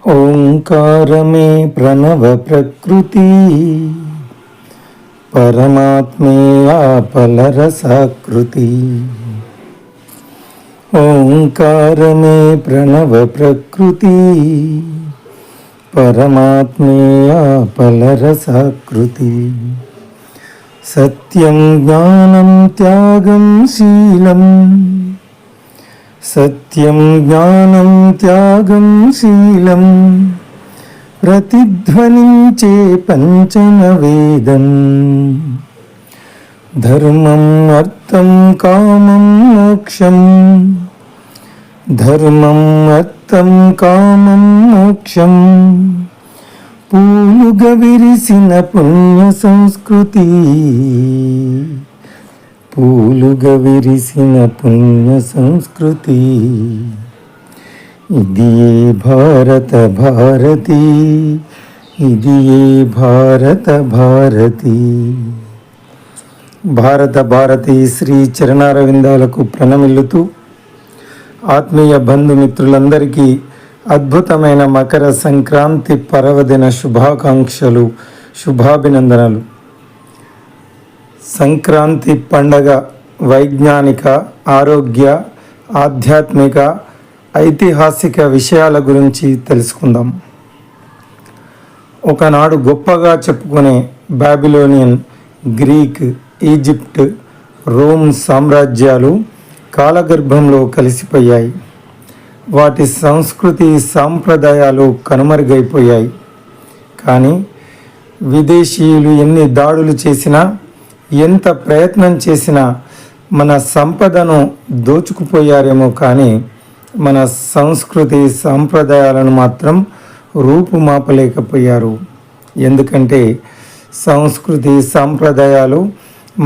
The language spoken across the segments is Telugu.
ఓంకారమే ప్రణవ ప్రకృతి పరమాత్మే ఆపలరసాకృతి. ఓంకారమే ప్రణవ ప్రకృతి పరమాత్మే ఆపలరసాకృతి. సత్యం జ్ఞానం త్యాగం శీలం, సత్యం జ్ఞానం త్యాగం శీలం ప్రతిధ్వనించే పంచమ వేదం. ధర్మం అర్థం కామం మోక్షం, ధర్మం అర్థం కామం మోక్షం పూలుగా విరిసిన పుణ్య సంస్కృతి, పూలుగా విరిసిన పుణ్య సంస్కృతి. ఇది ఏ భారత భారతి, ఇది ఏ భారత భారతి. భారత భారతి శ్రీ చరణారవిందాలకు ప్రణమిల్లుతూ ఆత్మీయ బంధుమిత్రులందరికీ అద్భుతమైన మకర సంక్రాంతి పర్వదిన శుభాకాంక్షలు, శుభాభినందనలు. సంక్రాంతి పండగ వైజ్ఞానిక, ఆరోగ్య, ఆధ్యాత్మిక, ఐతిహాసిక విషయాల గురించి తెలుసుకుందాం. ఒకనాడు గొప్పగా చెప్పుకునే బాబిలోనియన్, గ్రీక్, ఈజిప్ట్, రోమ్ సామ్రాజ్యాలు కాలగర్భంలో కలిసిపోయాయి. వాటి సంస్కృతి సాంప్రదాయాలు కనుమరుగైపోయాయి. కానీ విదేశీయులు ఎన్ని దాడులు చేసినా, ఎంత ప్రయత్నం చేసినా మన సంపదను దోచుకుపోయారేమో కానీ మన సంస్కృతి సాంప్రదాయాలను మాత్రం రూపుమాపలేకపోయారు. ఎందుకంటే సంస్కృతి సాంప్రదాయాలు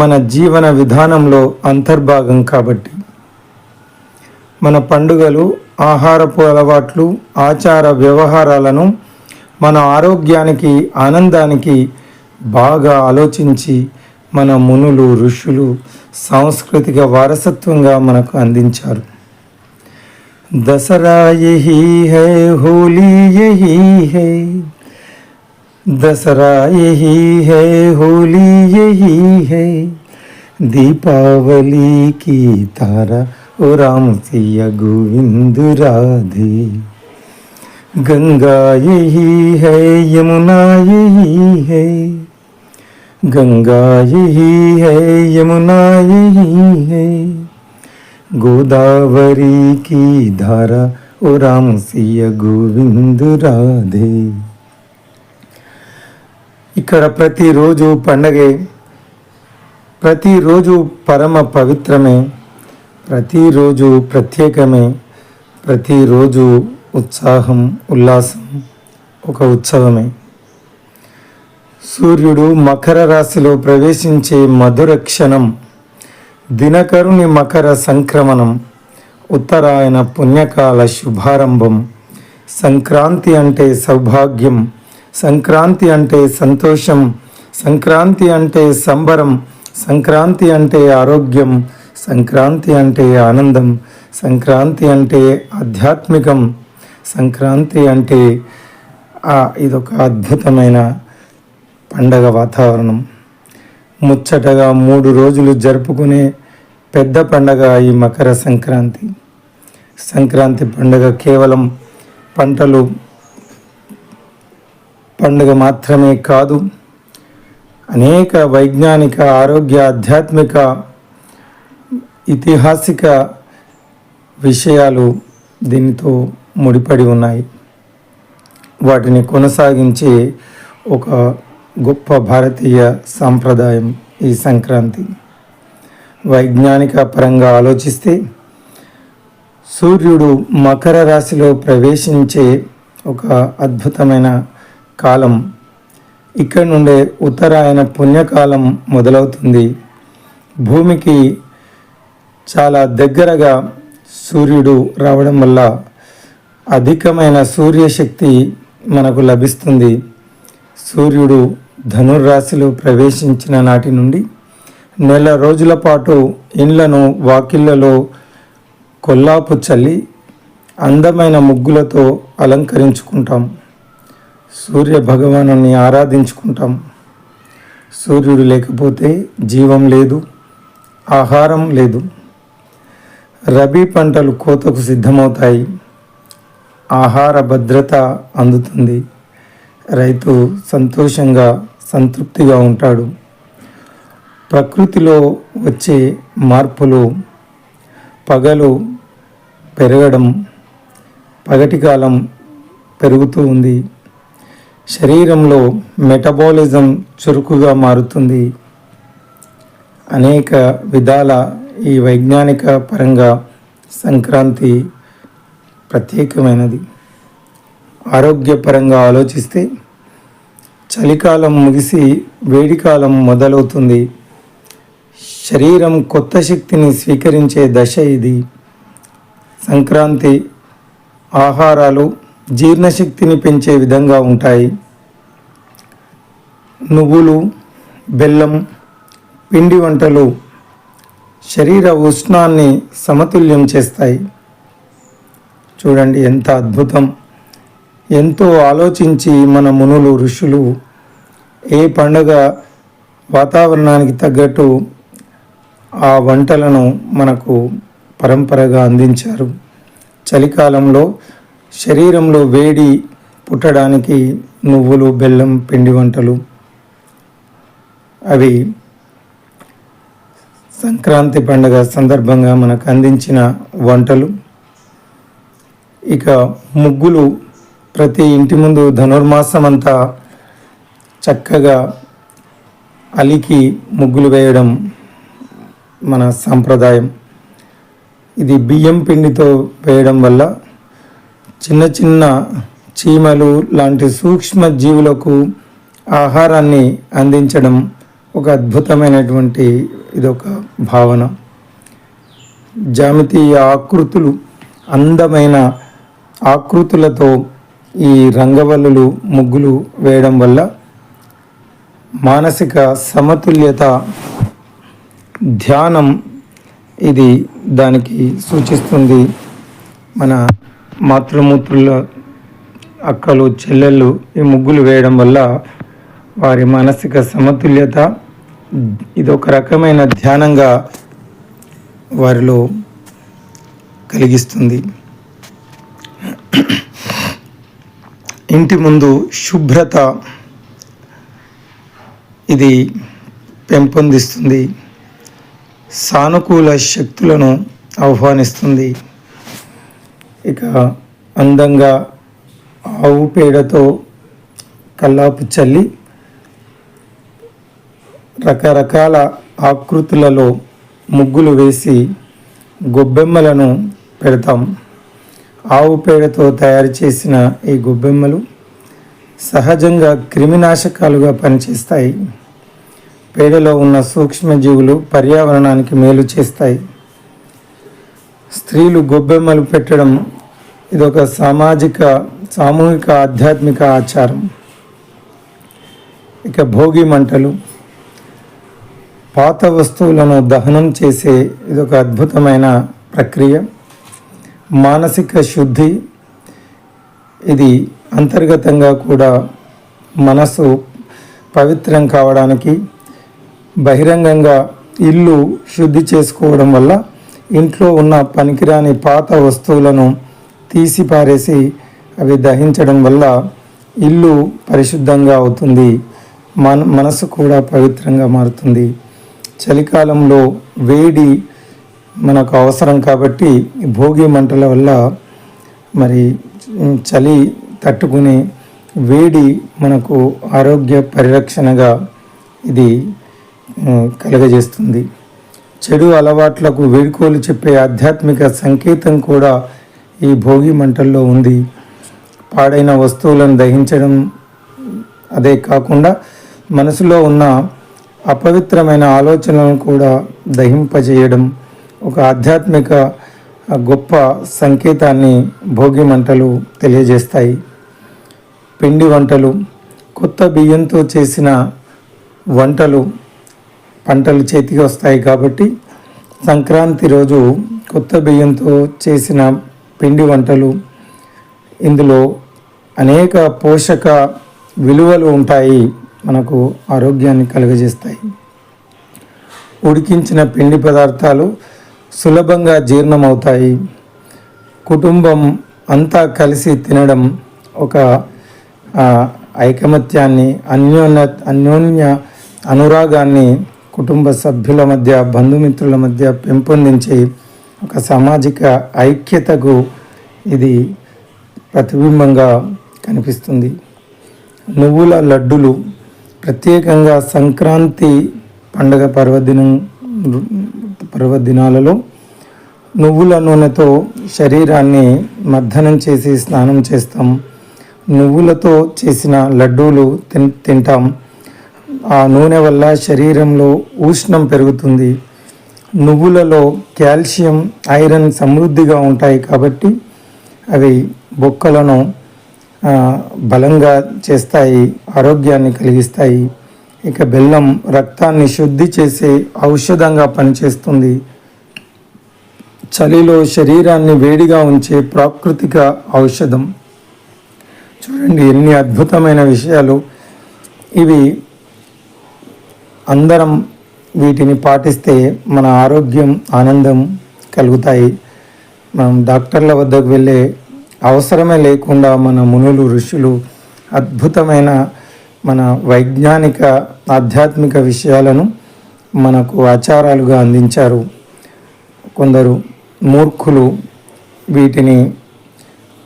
మన జీవన విధానంలో అంతర్భాగం కాబట్టి. మన పండుగలు, ఆహారపు అలవాట్లు, ఆచార వ్యవహారాలను మన ఆరోగ్యానికి, ఆనందానికి బాగా ఆలోచించి మన మునులు, ఋషులు సాంస్కృతిక వారసత్వంగా మనకు అందించారు. దసరా యహీ హై, హోలీ యహీ హై, దసరా యహీ హై, హోలీ యహీ హై, దీపావళి की तारा ओ राम सिया गोविंद राधे. गंगा यही है, यमुना यही है, गंगा यही है, यमुना यही है, गोदावरी की धारा ओ राम सिया गोविंद राधे. ఇక్కడ ప్రతిరోజు పండగే, ప్రతిరోజు పరమ పవిత్రమే, ప్రతిరోజు ప్రత్యేకమే, ప్రతిరోజు ఉత్సాహం, ఉల్లాసం, ఒక ఉత్సవమే. సూర్యుడు మకర రాశిలో ప్రవేశించే మధుర క్షణం, దినకరుని మకర సంక్రమణం, ఉత్తరాయణ పుణ్యకాల శుభారంభం. సంక్రాంతి అంటే సౌభాగ్యం, సంక్రాంతి అంటే సంతోషం, సంక్రాంతి అంటే సంబరం, సంక్రాంతి అంటే ఆరోగ్యం, సంక్రాంతి అంటే ఆనందం, సంక్రాంతి అంటే ఆధ్యాత్మికం, సంక్రాంతి అంటే ఇదొక అద్భుతమైన పండగ వాతావరణం. ముచ్చటగా 3 రోజులు జరుపుకునే పెద్ద పండగ ఈ మకర సంక్రాంతి. సంక్రాంతి పండుగ కేవలం పంటలు పండుగ మాత్రమే కాదు, అనేక వైజ్ఞానిక, ఆరోగ్య, ఆధ్యాత్మిక, ఐతిహాసిక విషయాలు దీనితో ముడిపడి ఉన్నాయి. వాటిని కొనసాగించే ఒక గొప్ప భారతీయ సాంప్రదాయం ఈ సంక్రాంతి. వైజ్ఞానిక పరంగా ఆలోచిస్తే సూర్యుడు మకర రాశిలో ప్రవేశించే ఒక అద్భుతమైన కాలం. ఇక్కడ నుండే ఉత్తరాయణ పుణ్యకాలం మొదలవుతుంది. భూమికి చాలా దగ్గరగా సూర్యుడు రావడం వల్ల అధికమైన సూర్యశక్తి మనకు లభిస్తుంది. సూర్యుడు ధనుర్రాశిలో ప్రవేశించిన నాటి నుండి నెల రోజుల పాటు ఇండ్లను, వాకిళ్లలో కొల్లాపు చల్లి అందమైన ముగ్గులతో అలంకరించుకుంటాం. సూర్య భగవాను ఆరాధించుకుంటాం. సూర్యుడు లేకపోతే జీవం లేదు, ఆహారం లేదు. రబీ పంటలు కోతకు సిద్ధమవుతాయి. ఆహార భద్రత అందుతుంది. రైతు సంతోషంగా సంతృప్తిగా ఉంటాడు. ప్రకృతిలో వచ్చే మార్పులు, పగలు పెరగడం, పగటి కాలం పెరుగుతూ ఉంది. శరీరంలో మెటబాలిజం చురుకుగా మారుతుంది. అనేక విధాల ఈ వైజ్ఞానిక పరంగా సంక్రాంతి ప్రత్యేకమైనది. ఆరోగ్యపరంగా ఆలోచిస్తే చలికాలం ముగిసి వేడికాలం మొదలవుతుంది. శరీరం కొత్త శక్తిని స్వీకరించే దశ ఇది. సంక్రాంతి ఆహారాలు జీర్ణశక్తిని పెంచే విధంగా ఉంటాయి. నువ్వులు, బెల్లం, పిండి వంటలు శరీర ఉష్ణాన్ని సమతుల్యం చేస్తాయి. చూడండి ఎంత అద్భుతం! ఎంతో ఆలోచించి మన మునులు, ఋషులు ఏ పండుగ వాతావరణానికి తగ్గట్టు ఆ వంటలను మనకు పరంపరగా అందించారు. చలికాలంలో శరీరంలో వేడి పుట్టడానికి నువ్వులు, బెల్లం, పిండి వంటలు అవి సంక్రాంతి పండుగ సందర్భంగా మనకు అందించిన వంటలు. ఇక ముగ్గులు, ప్రతి ఇంటి ముందు ధనుర్మాసం అంతా చక్కగా అలికి ముగ్గులు వేయడం మన సాంప్రదాయం. ఇది బియ్యం పిండితో వేయడం వల్ల చిన్న చిన్న చీమలు లాంటి సూక్ష్మ జీవులకు ఆహారాన్ని అందించడం ఒక అద్భుతమైనటువంటి ఇదొక భావన. జామితీయ ఆకృతులు, అందమైన ఆకృతులతో ఈ రంగవల్లులు, ముగ్గులు వేయడం వల్ల మానసిక సమతుల్యత, ధ్యానం ఇది దానికి సూచిస్తుంది. మన మాతృమూర్తుల అక్కలు, చెల్లెళ్ళు ఈ ముగ్గులు వేయడం వల్ల వారి మానసిక సమతుల్యత ఇదొక రకమైన ధ్యానంగా వారిలో కలిగిస్తుంది. ఇంటి ముందు శుభ్రత ఇది పెంపొందిస్తుంది. సానుకూల శక్తులను ఆహ్వానిస్తుంది. ఇక అందంగా ఆవు పేడతో కల్లాపు చల్లి రకరకాల ఆకృతులలో ముగ్గులు వేసి గొబ్బెమ్మలను పెడతాం. ఆవు పేడతో తయారు చేసిన ఈ గొబ్బెమ్మలు సహజంగా క్రిమినాశకాలుగా పనిచేస్తాయి. పేడలో ఉన్న సూక్ష్మజీవులు పర్యావరణానికి మేలు చేస్తాయి. స్త్రీలు గొబ్బెమ్మలు పెట్టడం ఇదొక సామూహిక ఆధ్యాత్మిక ఆచారం. ఇక భోగి మంటలు, పాత వస్తువులను దహనం చేసే ఇదొక అద్భుతమైన ప్రక్రియ. మానసిక శుద్ధి ఇది అంతర్గతంగా కూడా మనసు పవిత్రం కావడానికి, బహిరంగంగా ఇల్లు శుద్ధి చేసుకోవడం వల్ల ఇంట్లో ఉన్న పనికిరాని పాత వస్తువులను తీసి పారేసి అవి దహించడం వల్ల ఇల్లు పరిశుద్ధంగా అవుతుంది. మనసు కూడా పవిత్రంగా మారుతుంది. చలికాలంలో వేడి మనకు అవసరం కాబట్టి భోగి మంటల వల్ల మరి చలి తట్టుకునే వేడి మనకు ఆరోగ్య పరిరక్షణగా ఇది కలుగజేస్తుంది. చెడు అలవాట్లకు వేడుకోలు చెప్పే ఆధ్యాత్మిక సంకేతం కూడా ఈ భోగి మంటల్లో ఉంది. పాడైన వస్తువులను దహించడం, అదే కాకుండా మనసులో ఉన్న అపవిత్రమైన ఆలోచనలను కూడా దహింపజేయడం ఒక ఆధ్యాత్మిక గొప్ప సంకేతాన్ని భోగి మంటలు తెలియజేస్తాయి. పిండి వంటలు, కొత్త బియ్యంతో చేసిన వంటలు పంటలు చేతికి వస్తాయి కాబట్టి సంక్రాంతి రోజు కొత్త బియ్యంతో చేసిన పిండి వంటలు. ఇందులో అనేక పోషక విలువలు ఉంటాయి, మనకు ఆరోగ్యాన్ని కలుగజేస్తాయి. ఉడికించిన పిండి పదార్థాలు సులభంగా జీర్ణమవుతాయి. కుటుంబం అంతా కలిసి తినడం ఒక ఐకమత్యాన్ని, అన్యోన్య అనురాగాన్ని కుటుంబ సభ్యుల మధ్య, బంధుమిత్రుల మధ్య పెంపొందించి ఒక సామాజిక ఐక్యతకు ఇది ప్రతిబింబంగా కనిపిస్తుంది. నువ్వుల లడ్డులు ప్రత్యేకంగా సంక్రాంతి పండుగ పర్వదినాలలో నువ్వుల నూనెతో శరీరాన్ని మర్దనం చేసి స్నానం చేస్తాం. నువ్వులతో చేసిన లడ్డూలు తింటాం. ఆ నూనె వల్ల శరీరంలో ఉష్ణం పెరుగుతుంది. నువ్వులలో కాల్షియం, ఐరన్ సమృద్ధిగా ఉంటాయి కాబట్టి అవి బొక్కలను బలంగా చేస్తాయి, ఆరోగ్యాన్ని కలిగిస్తాయి. ఇక బెల్లం రక్తాన్ని శుద్ధి చేసే ఔషధంగా పనిచేస్తుంది. చలిలో శరీరాన్ని వేడిగా ఉంచే ప్రాకృతిక ఔషధం. చూడండి ఎన్ని అద్భుతమైన విషయాలు ఇవి. అందరం వీటిని పాటిస్తే మన ఆరోగ్యం, ఆనందం కలుగుతాయి. మనం డాక్టర్ల వద్దకు వెళ్ళే అవసరమే లేకుండా మన మునులు, ఋషులు అద్భుతమైన మన వైజ్ఞానిక, ఆధ్యాత్మిక విషయాలను మనకు ఆచారాలుగా అందించారు. కొందరు మూర్ఖులు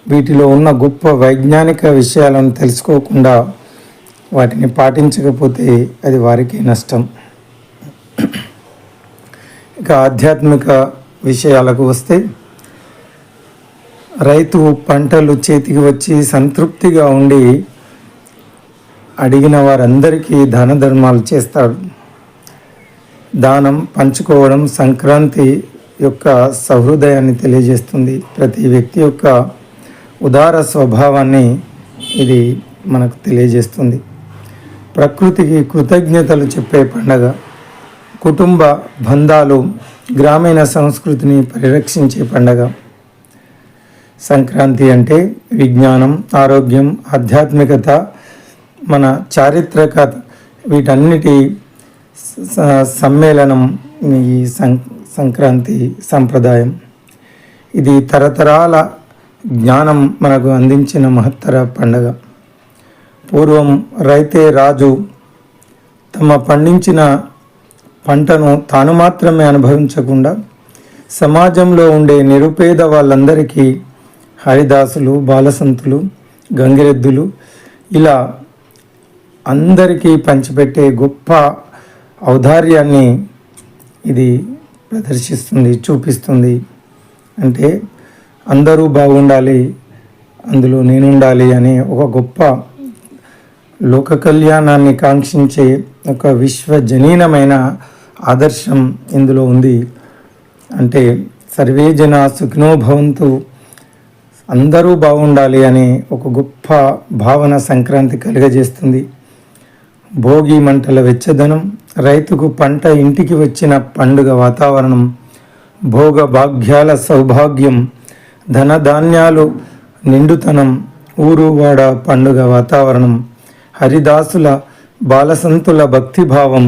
వీటిలో ఉన్న గొప్ప వైజ్ఞానిక విషయాలను తెలుసుకోకుండా వాటిని పాటించకపోతే అది వారికి నష్టం. ఇక ఆధ్యాత్మిక విషయాలకు వస్తే, రైతు పంటలు చేతికి వచ్చి సంతృప్తిగా ఉండి అడిగిన వారందరికీ దాన ధర్మాలు చేస్తాడు. దానం పంచుకోవడం సంక్రాంతి యొక్క సహృదయాన్ని తెలియజేస్తుంది. ప్రతి వ్యక్తి యొక్క ఉదార స్వభావాన్ని ఇది మనకు తెలియజేస్తుంది. ప్రకృతికి కృతజ్ఞతలు చెప్పే పండగ. కుటుంబ బంధాలు, గ్రామీణ సంస్కృతిని పరిరక్షించే పండగ. సంక్రాంతి అంటే విజ్ఞానం, ఆరోగ్యం, ఆధ్యాత్మికత, మన చారిత్రకత వీటన్నిటి సమ్మేళనం ఈ సంక్రాంతి సంప్రదాయం. ఇది తరతరాల జ్ఞానం మనకు అందించిన మహత్తర పండగ. పూర్వం రైతే రాజు. తమ పండించిన పంటను తాను మాత్రమే అనుభవించకుండా సమాజంలో ఉండే నిరుపేద వాళ్ళందరికీ హరిదాసులు, బాలసంతులు, గంగిరెద్దులు ఇలా అందరికీ పంచిపెట్టే గొప్ప ఔదార్యాన్ని ఇది ప్రదర్శిస్తుంది, చూపిస్తుంది. అంటే అందరూ బాగుండాలి, అందులో నేనుండాలి అనే ఒక గొప్ప లోక కళ్యాణాన్ని కాంక్షించే ఒక విశ్వజనీనమైన ఆదర్శం ఇందులో ఉంది. అంటే సర్వే జన సుఖినో భవంతు, అందరూ బాగుండాలి అనే ఒక గొప్ప భావన సంక్రాంతి కలుగజేస్తుంది. భోగి మంటల వెచ్చదనం, రైతుకు పంట ఇంటికి వచ్చిన పండుగ వాతావరణం, భోగ భాగ్యాల సౌభాగ్యం, ధనధాన్యాలు నిండుతనం, ఊరువాడ పండుగ వాతావరణం, హరిదాసుల, బాలసంతుల భక్తిభావం,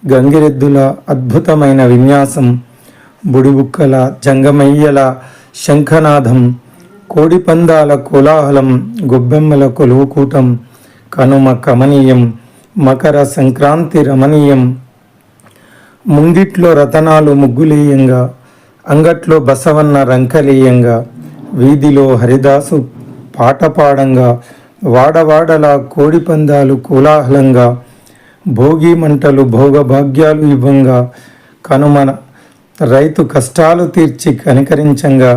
గంగిరెద్దుల అద్భుతమైన విన్యాసం, బుడిబుక్కల, జంగమయ్యల శంఖనాదం, కోడిపందాల కోలాహలం, గొబ్బెమ్మల కొలువుకూటం, కనుమ కమనీయం, మకర సంక్రాంతి రమణీయం. ముంగిట్లో రతనాలు ముగ్గులీయంగా, అంగట్లో బసవన్న రంకలీయంగా, వీధిలో హరిదాసు పాట పాడంగా, వాడవాడల కోడిపందాలు కోలాహలంగా, భోగి మంటలు భోగభాగ్యాలు ఇవ్వంగా, కనుమన రైతు కష్టాలు తీర్చి కనికరించంగా,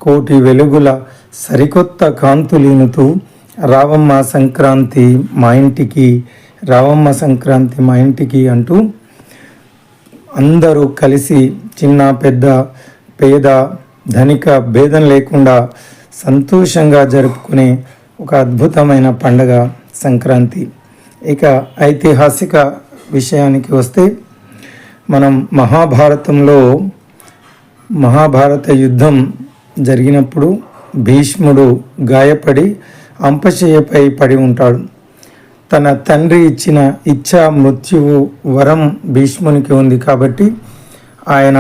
కోటి వెలుగుల సరికొత్త కాంతులీనుతూ రావమ్మ సంక్రాంతి మా ఇంటికి, రావమ్మ సంక్రాంతి మా ఇంటికి అంటూ అందరూ కలిసి చిన్న పెద్ద పేద ధనిక భేదం లేకుండా సంతోషంగా జరుపుకునే ఒక అద్భుతమైన పండగ సంక్రాంతి. ఇక ఐతిహాసిక విషయానికి వస్తే, మనం మహాభారతంలో మహాభారత యుద్ధం జరిగినప్పుడు భీష్ముడు గాయపడి అంపశయ్యపై పడి ఉంటాడు. తన తండ్రి ఇచ్చిన ఇచ్ఛా మృత్యువు వరం భీష్మునికి ఉంది కాబట్టి ఆయన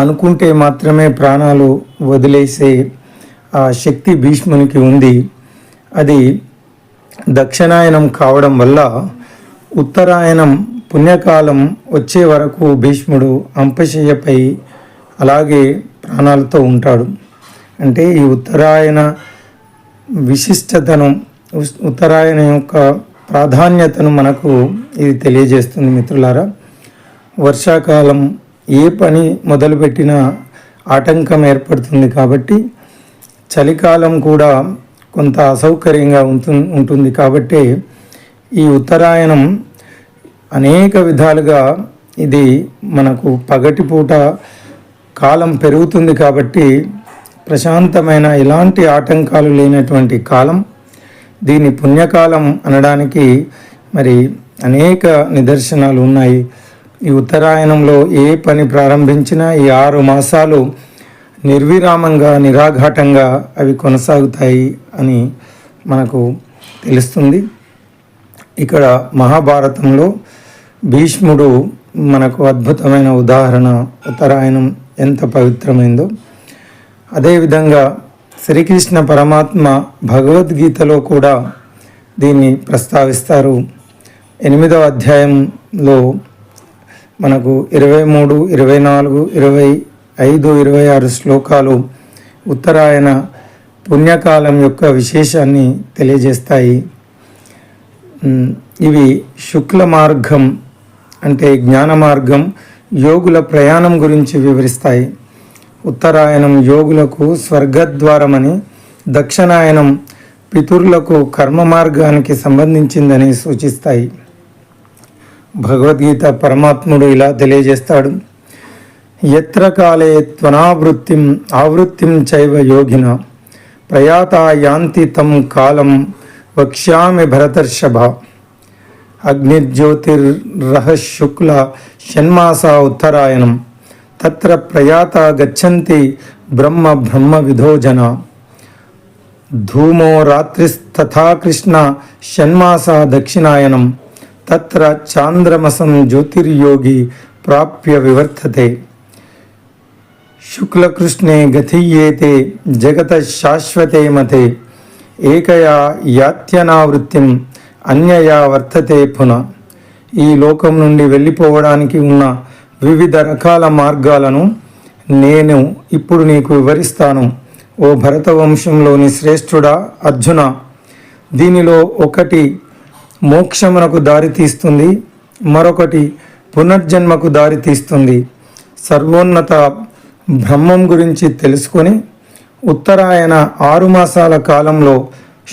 అనుకుంటే మాత్రమే ప్రాణాలు వదిలేసే ఆ శక్తి భీష్మునికి ఉంది. అది దక్షిణాయనం కావడం వల్ల ఉత్తరాయణం పుణ్యకాలం వచ్చే వరకు భీష్ముడు అంపశయ్యపై అలాగే ప్రాణాలతో ఉంటాడు. అంటే ఈ ఉత్తరాయణ విశిష్టతను, ఉత్తరాయణ యొక్క ప్రాధాన్యతను మనకు ఇది తెలియజేస్తుంది మిత్రులారా. వర్షాకాలం ఏ పని మొదలుపెట్టినా ఆటంకం ఏర్పడుతుంది కాబట్టి చలికాలం కూడా కొంత అసౌకర్యంగా ఉంటుంది కాబట్టి ఈ ఉత్తరాయణం అనేక విధాలుగా ఇది మనకు పగటిపూట కాలం పెరుగుతుంది కాబట్టి ప్రశాంతమైన ఎలాంటి ఆటంకాలు లేనటువంటి కాలం. దీని పుణ్యకాలం అనడానికి మరి అనేక నిదర్శనాలు ఉన్నాయి. ఈ ఉత్తరాయణంలో ఏ పని ప్రారంభించినా ఈ 6 మాసాలు నిర్విరామంగా నిరాఘాటంగా అవి కొనసాగుతాయి అని మనకు తెలుస్తుంది. ఇక్కడ మహాభారతంలో భీష్ముడు మనకు అద్భుతమైన ఉదాహరణ. ఉత్తరాయణం ఎంత పవిత్రమైందో అదేవిధంగా శ్రీకృష్ణ పరమాత్మ భగవద్గీతలో కూడా దీన్ని ప్రస్తావిస్తారు. 8వ అధ్యాయంలో మనకు 23, 24, 25, 26 శ్లోకాలు ఉత్తరాయణ పుణ్యకాలం యొక్క విశేషాన్ని తెలియజేస్తాయి. ఇవి శుక్ల మార్గం అంటే జ్ఞాన మార్గం, యోగుల ప్రయాణం గురించి వివరిస్తాయి. ఉత్తరాయణం యోగులకు స్వర్గద్వారమని, దక్షిణాయనం పితరులకు కర్మ మార్గానికి సంబంధించిందని సూచిస్తాయి. భగవద్గీత పరమాత్ముడు ఇలా తెలియజేస్తాడు: యత్ర కాలే త్వనావృత్తిం ఆవృత్తిం చైవ యోగిన ప్రయాతా యాంతి తం కాలం వక్ష్యామి భరతర్షభ. అగ్నిజ్యోతిర్రహ శుక్ల షణ్మాసా ఉత్తరాయణం తత్ర ప్రయాత గచ్చంతి బ్రహ్మ బ్రహ్మ విధో జన. ధూమో రాత్రిస్తథా కృష్ణ షణ్మాసా దక్షిణాయనం తత్ర చాంద్రమసం జ్యోతిర్యోగి ప్రాప్య వివర్తతే. శుక్లకృష్ణే గతీయేతే జగత శాశ్వతే మతే ఏకయా యాత్యనావృత్తిం అన్యయా వర్తతే పున. ఈ లోకం నుండి వెళ్ళిపోవడానికి ఉన్న వివిధ రకాల మార్గాలను నేను ఇప్పుడు నీకు వివరిస్తాను. ఓ భరతవంశంలోని శ్రేష్ఠుడా అర్జున, దీనిలో ఒకటి మోక్షమునకు దారి తీస్తుంది, మరొకటి పునర్జన్మకు దారి తీస్తుంది. సర్వోన్నత బ్రహ్మం గురించి తెలుసుకొని ఉత్తరాయణ 6 మాసాల కాలంలో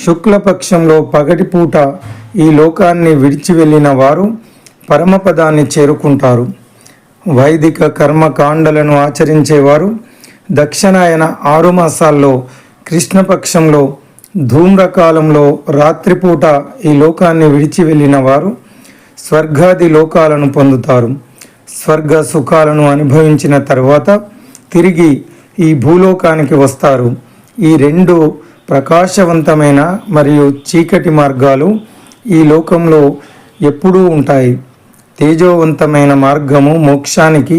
శుక్లపక్షంలో పగటిపూట ఈ లోకాన్ని విడిచి వెళ్ళిన వారు పరమపదాన్ని చేరుకుంటారు. వైదిక కర్మకాండలను ఆచరించేవారు దక్షిణాయన 6 మాసాల్లో కృష్ణపక్షంలో ధూమ్రకాలంలో రాత్రిపూట ఈ లోకాన్ని విడిచి వెళ్ళిన వారు స్వర్గాది లోకాలను పొందుతారు. స్వర్గ సుఖాలను అనుభవించిన తర్వాత తిరిగి ఈ భూలోకానికి వస్తారు. ఈ 2 ప్రకాశవంతమైన మరియు చీకటి మార్గాలు ఈ లోకంలో ఎప్పుడూ ఉంటాయి. తేజోవంతమైన మార్గము మోక్షానికి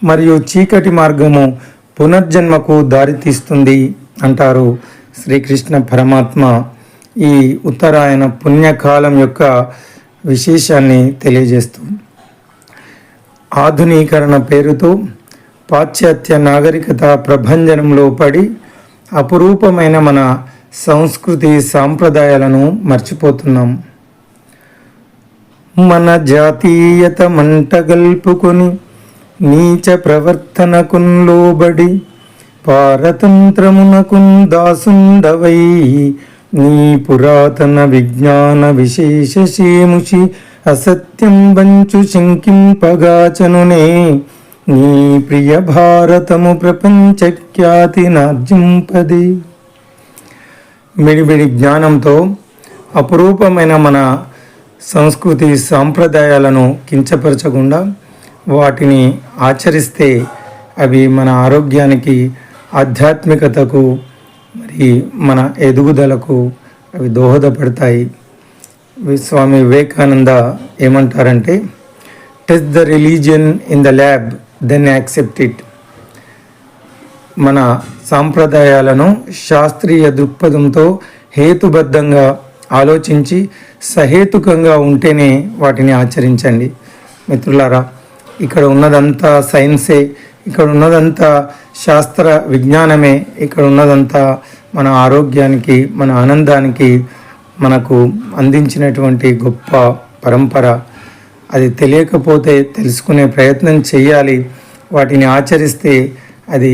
మరియు చీకటి మార్గము పునర్జన్మకు దారితీస్తుంది అంటారు శ్రీకృష్ణ పరమాత్మ ఈ ఉత్తరాయణ పుణ్యకాలం యొక్క విశేషాన్ని తెలియజేస్తూ. ఆధునీకరణ పేరుతో పాశ్చాత్య నాగరికత ప్రభంజనంలో పడి అపురూపమైన మన సంస్కృతి సాంప్రదాయాలను మర్చిపోతున్నాం. మన జాతీయత మంటగల్పుకొని నీచ ప్రవర్తనకున్ లోబడి పారతంత్రమునకున్ దాసుండవై నీ పురాతన విజ్ఞాన విశేష శేముషి అసత్యం బంచు శంకింపగాచనునే నీ ప్రియ భారతము ప్రపంచ ఖ్యాతి నార్జింపది. మిడిమిడి జ్ఞానంతో అపురూపమైన మన సంస్కృతి సాంప్రదాయాలను కించపరచకుండా వాటిని ఆచరిస్తే అవి మన ఆరోగ్యానికి, ఆధ్యాత్మికతకు మరి మన ఎదుగుదలకు అవి దోహదపడతాయి. స్వామి వివేకానంద ఏమంటారంటే, test the religion in the lab then accept it. మన సాంప్రదాయాలను శాస్త్రీయ దృక్పథంతో హేతుబద్ధంగా ఆలోచించి సహేతుకంగా ఉంటేనే వాటిని ఆచరించండి. మిత్రులారా, ఇక్కడ ఉన్నదంతా సైన్సే, ఇక్కడ ఉన్నదంతా శాస్త్ర విజ్ఞానమే, ఇక్కడ ఉన్నదంతా మన ఆరోగ్యానికి, మన ఆనందానికి మనకు అందించినటువంటి గొప్ప పరంపర. అది తెలియకపోతే తెలుసుకునే ప్రయత్నం చేయాలి. వాటిని ఆచరిస్తే అది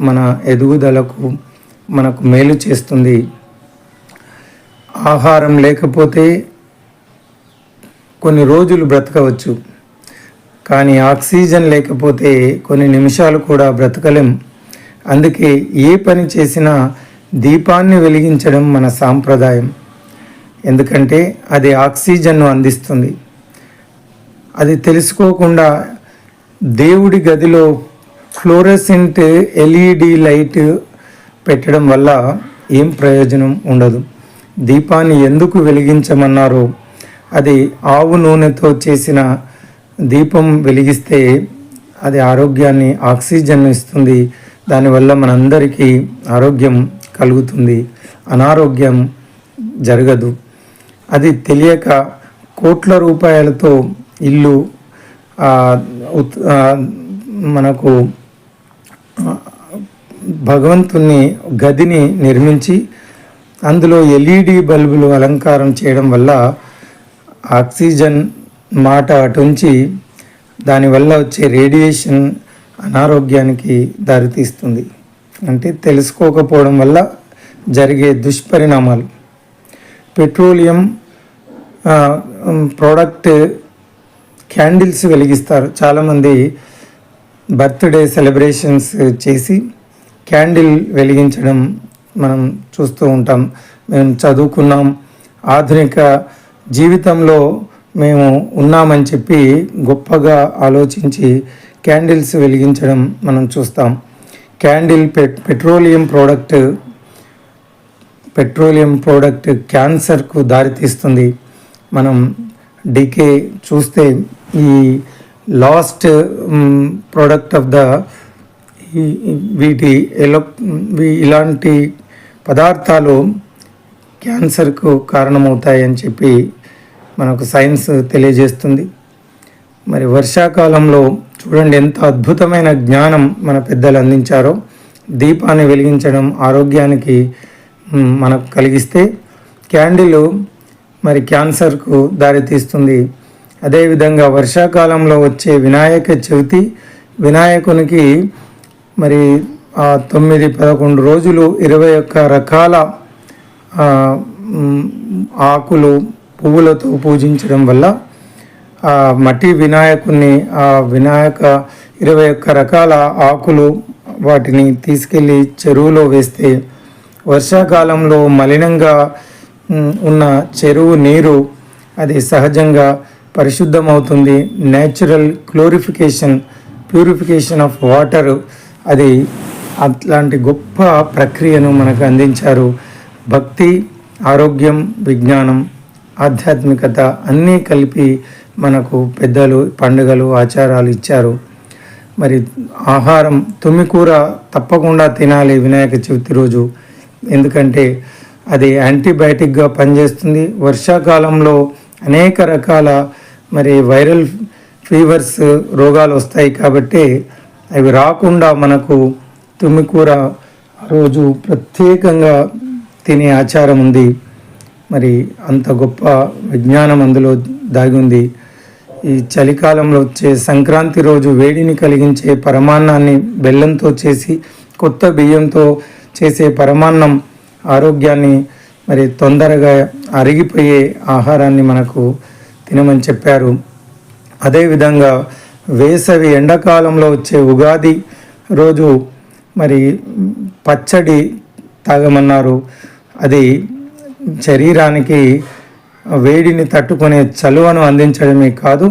మన ఎదుగుదలకు మనకు మేలు చేస్తుంది. ఆహారం లేకపోతే కొన్ని రోజులు బ్రతకవచ్చు, కానీ ఆక్సిజన్ లేకపోతే కొన్ని నిమిషాలు కూడా బ్రతకలేం. అందుకే ఏ పని చేసినా దీపాన్ని వెలిగించడం మన సాంప్రదాయం. ఎందుకంటే అది ఆక్సిజన్ను అందిస్తుంది. అది తెలుసుకోకుండా దేవుడి గదిలో ఫ్లోరెసెంట్ ఎల్ఈడి లైట్ పెట్టడం వల్ల ఏం ప్రయోజనం ఉండదు. దీపాన్ని ఎందుకు వెలిగించమన్నారో, అది ఆవు నూనెతో చేసిన దీపం వెలిగిస్తే అది ఆరోగ్యాన్ని, ఆక్సిజన్ ఇస్తుంది. దానివల్ల మనందరికీ ఆరోగ్యం కలుగుతుంది, అనారోగ్యం జరగదు. అది తెలియక కోట్ల రూపాయలతో ఇల్లు మనకు భగవంతుని గదిని నిర్మించి అందులో ఎల్ఈడి బల్బులు అలంకారం చేయడం వల్ల ఆక్సిజన్ మాట అటుంచి దానివల్ల వచ్చే రేడియేషన్ అనారోగ్యానికి దారితీస్తుంది. అంటే తెలుసుకోకపోవడం వల్ల జరిగే దుష్పరిణామాలు. పెట్రోలియం ప్రోడక్ట్ క్యాండిల్స్ వెలిగిస్తారు. చాలామంది బర్త్డే సెలబ్రేషన్స్ చేసి క్యాండిల్ వెలిగించడం మనం చూస్తూ ఉంటాం. మేము చదువుకున్నాం, ఆధునిక జీవితంలో మేము ఉన్నామని చెప్పి గొప్పగా ఆలోచించి క్యాండిల్స్ వెలిగించడం మనం చూస్తాం. క్యాండిల్ పెట్రోలియం ప్రోడక్ట్ క్యాన్సర్కు దారితీస్తుంది. మనం డికే చూస్తే ఈ లాస్ట్ ప్రోడక్ట్ ఆఫ్ ద ఇలాంటి పదార్థాలు క్యాన్సర్కు కారణమవుతాయని చెప్పి మనకు సైన్స్ తెలియజేస్తుంది. మరి వర్షాకాలంలో చూడండి ఎంత అద్భుతమైన జ్ఞానం మన పెద్దలు అందించారో. దీపాన్ని వెలిగించడం ఆరోగ్యానికి మనకు కలిగిస్తే, క్యాండిల్ మరి క్యాన్సర్కు దారితీస్తుంది. అదేవిధంగా వర్షాకాలంలో వచ్చే వినాయక చవితి, వినాయకునికి మరి 9-11 రోజులు 21 రకాల ఆకులు పువ్వులతో పూజించడం వల్ల ఆ మట్టి వినాయకుని, ఆ వినాయక 21 రకాల ఆకులు వాటిని తీసుకెళ్ళి చెరువులో వేస్తే వర్షాకాలంలో మలినంగా ఉన్న చెరువు నీరు అది సహజంగా పరిశుద్ధమవుతుంది. న్యాచురల్ ప్యూరిఫికేషన్ ఆఫ్ వాటర్, అది అట్లాంటి గొప్ప ప్రక్రియను మనకు అందించారు. భక్తి, ఆరోగ్యం, విజ్ఞానం, ఆధ్యాత్మికత అన్నీ కలిపి మనకు పెద్దలు పండుగలు, ఆచారాలు ఇచ్చారు. మరి ఆహారం, తుమ్మికూర తప్పకుండా తినాలి వినాయక చవితి రోజు. ఎందుకంటే అది యాంటీబయాటిక్గా పనిచేస్తుంది. వర్షాకాలంలో అనేక రకాల మరి వైరల్ ఫీవర్స్ రోగాలు వస్తాయి కాబట్టి అవి రాకుండా మనకు తుమ్మికూర రోజు ప్రత్యేకంగా తినే ఆచారం ఉంది. మరి అంత గొప్ప విజ్ఞానం అందులో దాగి ఉంది. ఈ చలికాలంలో వచ్చే సంక్రాంతి రోజు వేడిని కలిగించే పరమాన్నాన్ని బెల్లంతో చేసి, కొత్త బియ్యంతో చేసే పరమాన్నం ఆరోగ్యాన్ని, మరి తొందరగా అరిగిపోయే ఆహారాన్ని మనకు తినమని చెప్పారు. అదేవిధంగా వేసవి ఎండాకాలంలో వచ్చే ఉగాది రోజు మరి పచ్చడి తాగమన్నారు. అది శరీరానికి వేడిని తట్టుకునే చలువను అందించడమే కాదు,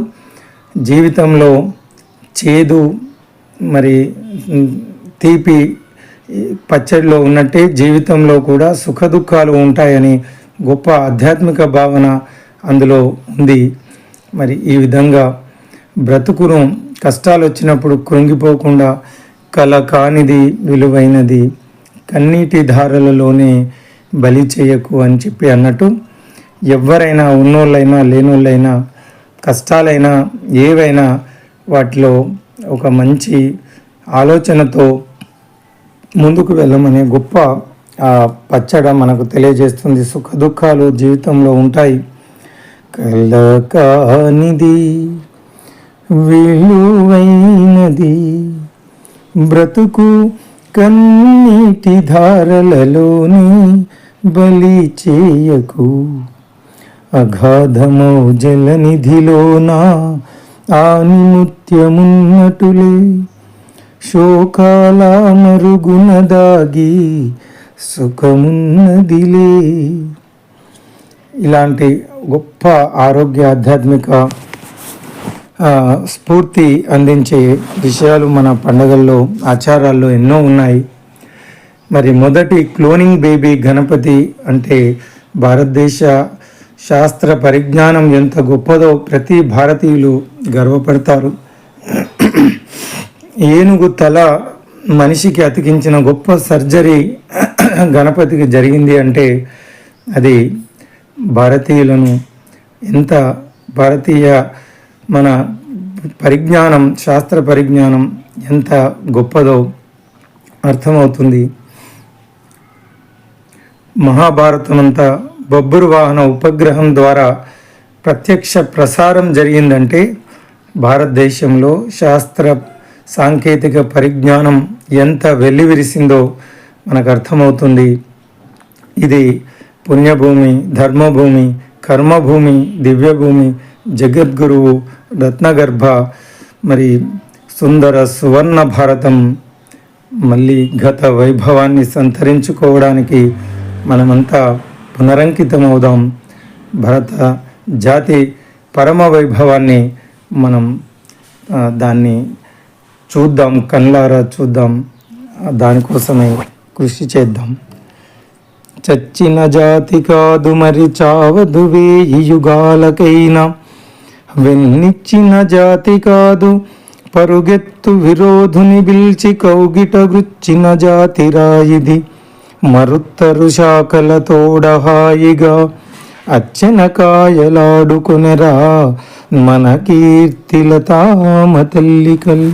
జీవితంలో చేదు మరి తీపి పచ్చడిలో ఉన్నట్టే జీవితంలో కూడా సుఖదుఖాలు ఉంటాయని గొప్ప ఆధ్యాత్మిక భావన అందులో ఉంది. మరి ఈ విధంగా బ్రతుకును కష్టాలు వచ్చినప్పుడు కృంగిపోకుండా కల కానిది విలువైనది కన్నీటి ధారలలోనే బలి చేయకు అని చెప్పి అన్నట్టు, ఎవరైనా ఉన్నోళ్ళైనా లేనోళ్ళైనా కష్టాలైనా ఏవైనా వాటిలో ఒక మంచి ఆలోచనతో ముందుకు వెళ్ళమనే గొప్ప పచ్చడ మనకు తెలియజేస్తుంది. సుఖ దుఃఖాలు జీవితంలో ఉంటాయి. కలకానిది విలువైనది బ్రతుకు కన్నీటి ధారలలోనే బలి చేయకు, అగాధమౌ జలనిధిలోనా ఆనిముత్యమున్నటులే శోకాల మరుగున దాగి సుఖమున్నదిలే. ఇలాంటి గొప్ప ఆరోగ్య ఆధ్యాత్మిక స్ఫూర్తి అందించే విషయాలు మన పండుగల్లో ఆచారాల్లో ఎన్నో ఉన్నాయి. మరి మొదటి క్లోనింగ్ బేబీ గణపతి అంటే భారతదేశ శాస్త్ర పరిజ్ఞానం ఎంత గొప్పదో ప్రతి భారతీయులు గర్వపడతారు. ఏనుగు తల మనిషికి అతికించిన గొప్ప సర్జరీ గణపతికి జరిగింది అంటే అది భారతీయులను ఎంత భారతీయ మన పరిజ్ఞానం శాస్త్ర పరిజ్ఞానం ఎంత గొప్పదో అర్థమవుతుంది. మహాభారతం అంతా బొబ్బురు వాహన ఉపగ్రహం ద్వారా ప్రత్యక్ష ప్రసారం జరిగిందంటే భారతదేశంలో శాస్త్ర సాంకేతిక పరిజ్ఞానం ఎంత వెల్లివిరిసిందో మనకు అర్థమవుతుంది. ఇది పుణ్యభూమి, ధర్మభూమి, కర్మభూమి, దివ్యభూమి, జగద్గురువు, రత్నగర్భ, మరి సుందర సువర్ణ భారతం మళ్ళీ గత వైభవాన్ని సంతరించుకోవడానికి మనమంతా పునరంకితమవుదాం. భరత జాతి పరమ వైభవాన్ని మనం దాన్ని చూద్దాం, కళ్ళారా చూద్దాం, దానికోసమే కృషి చేద్దాం. చచ్చిన జాతి కాదు మరి చావదు వేయి యుగాలకైనా, వెన్నిచ్చిన జాతి కాదు పరుగెత్తు విరోధుని పిలిచి కౌగిట గుచ్చిన జాతి రాయిది. మరుత్తరు శాఖల తోడహాయిగా అచ్చన కాయలాడుకొనెరా మన కీర్తిల తామ తల్లికల్.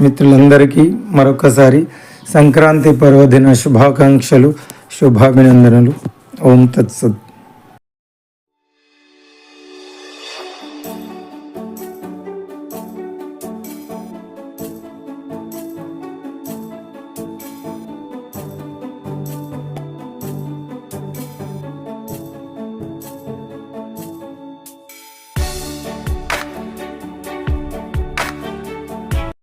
మిత్రులందరికీ మరొకసారి సంక్రాంతి పర్వదిన శుభాకాంక్షలు, శుభాభినందనలు. ఓం తత్సత్.